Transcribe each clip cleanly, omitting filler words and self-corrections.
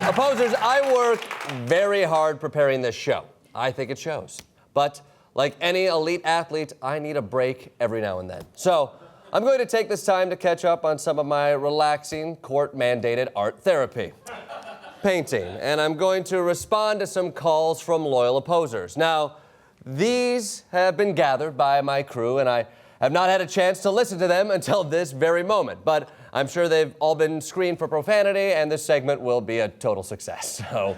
Opposers, I work very hard preparing this show. I think it shows. But like any elite athlete, I need a break every now and then. So I'm going to take this time to catch up on some of my relaxing, court-mandated art therapy. Painting. And I'm going to respond to some calls from loyal opposers. Now, these have been gathered by my crew, and I have not had a chance to listen to them until this very moment. But I'm sure they've all been screened for profanity, and this segment will be a total success. So,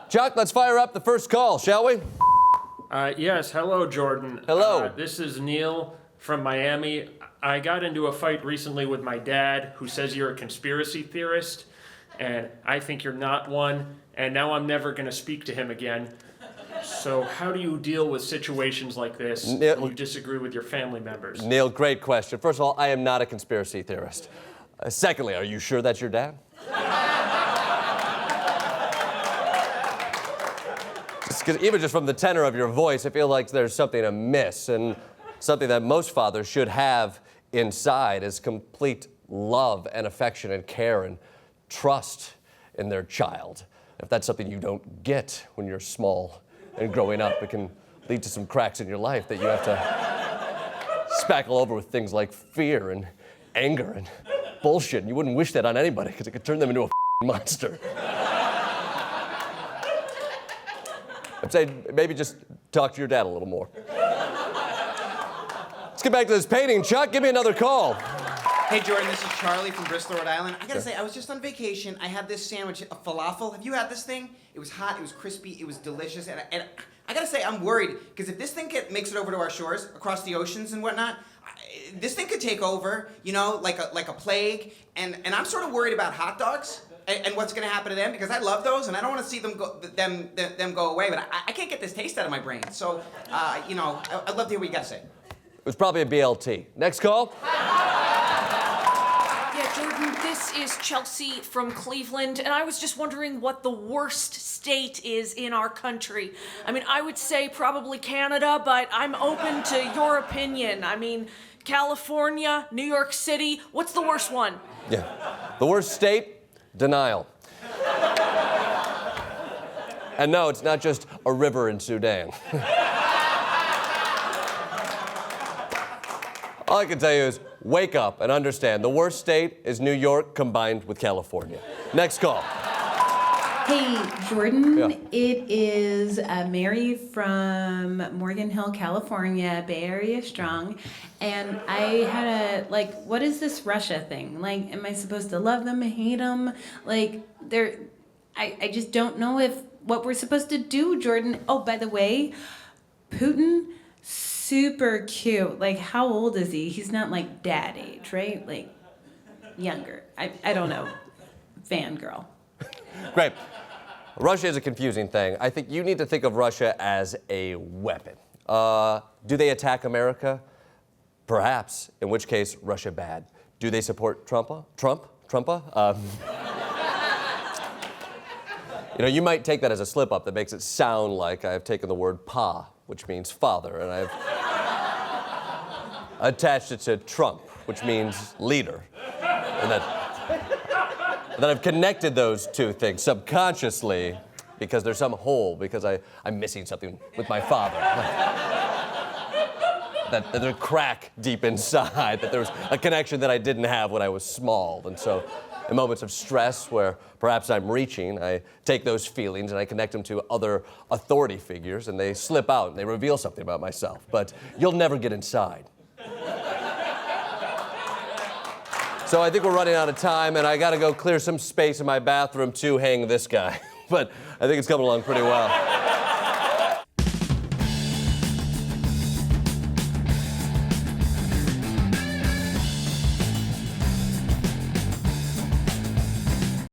Chuck, let's fire up the first call, shall we? Yes, hello, Jordan. Hello. This is Neil from Miami. I got into a fight recently with my dad, who says you're a conspiracy theorist, and I think you're not one, and now I'm never going to speak to him again. So how do you deal with situations like this when you disagree with your family members? Neil, great question. First of all, I am not a conspiracy theorist. Secondly, are you sure that's your dad? Even just from the tenor of your voice, I feel like there's something amiss, and something that most fathers should have inside is complete love and affection and care and trust in their child. If that's something you don't get when you're small and growing up, it can lead to some cracks in your life that you have to spackle over with things like fear and anger and bullshit. And you wouldn't wish that on anybody because it could turn them into a monster. I'd say maybe just talk to your dad a little more. Let's get back to this painting. Chuck, give me another call. Hey, Jordan, this is Charlie from Bristol, Rhode Island. I gotta say, I was just on vacation. I had this sandwich, a falafel. Have you had this thing? It was hot, it was crispy, it was delicious. And I gotta say, I'm worried, because if this thing makes it over to our shores, across the oceans and whatnot, this thing could take over, you know, like a plague. And I'm sort of worried about hot dogs and what's gonna happen to them, because I love those, and I don't want to see them go away, but I can't get this taste out of my brain. So, you know, I'd love to hear what you gotta say. It was probably a BLT. Next call. Jordan, this is Chelsea from Cleveland, and I was just wondering what the worst state is in our country. I mean, I would say probably Canada, but I'm open to your opinion. I mean, California, New York City, what's the worst one? Yeah. The worst state? Denial. And no, it's not just a river in Sudan. All I can tell you is wake up and understand the worst state is New York combined with California. Next call. Hey, Jordan. Yeah. It is Mary from Morgan Hill, California, Bay Area strong. And I had what is this Russia thing? Like, am I supposed to love them, hate them? Like, I just don't know what we're supposed to do, Jordan. Oh, by the way, Putin, super cute. Like, how old is he? He's not like dad age, right? Like, younger. I don't know. Fangirl. Great. Russia is a confusing thing. I think you need to think of Russia as a weapon. Do they attack America? Perhaps, in which case, Russia bad. Do they support Trumpa? You know, you might take that as a slip-up that makes it sound like I've taken the word pa, which means father, and I've attached it to Trump, which means leader. And then I've connected those two things subconsciously because there's some hole, because I'm missing something with my father. that there's a crack deep inside, that there's a connection that I didn't have when I was small. And so in moments of stress where perhaps I'm reaching, I take those feelings and I connect them to other authority figures, and they slip out and they reveal something about myself. But you'll never get inside. So I think we're running out of time, and I gotta go clear some space in my bathroom to hang this guy. But I think it's coming along pretty well.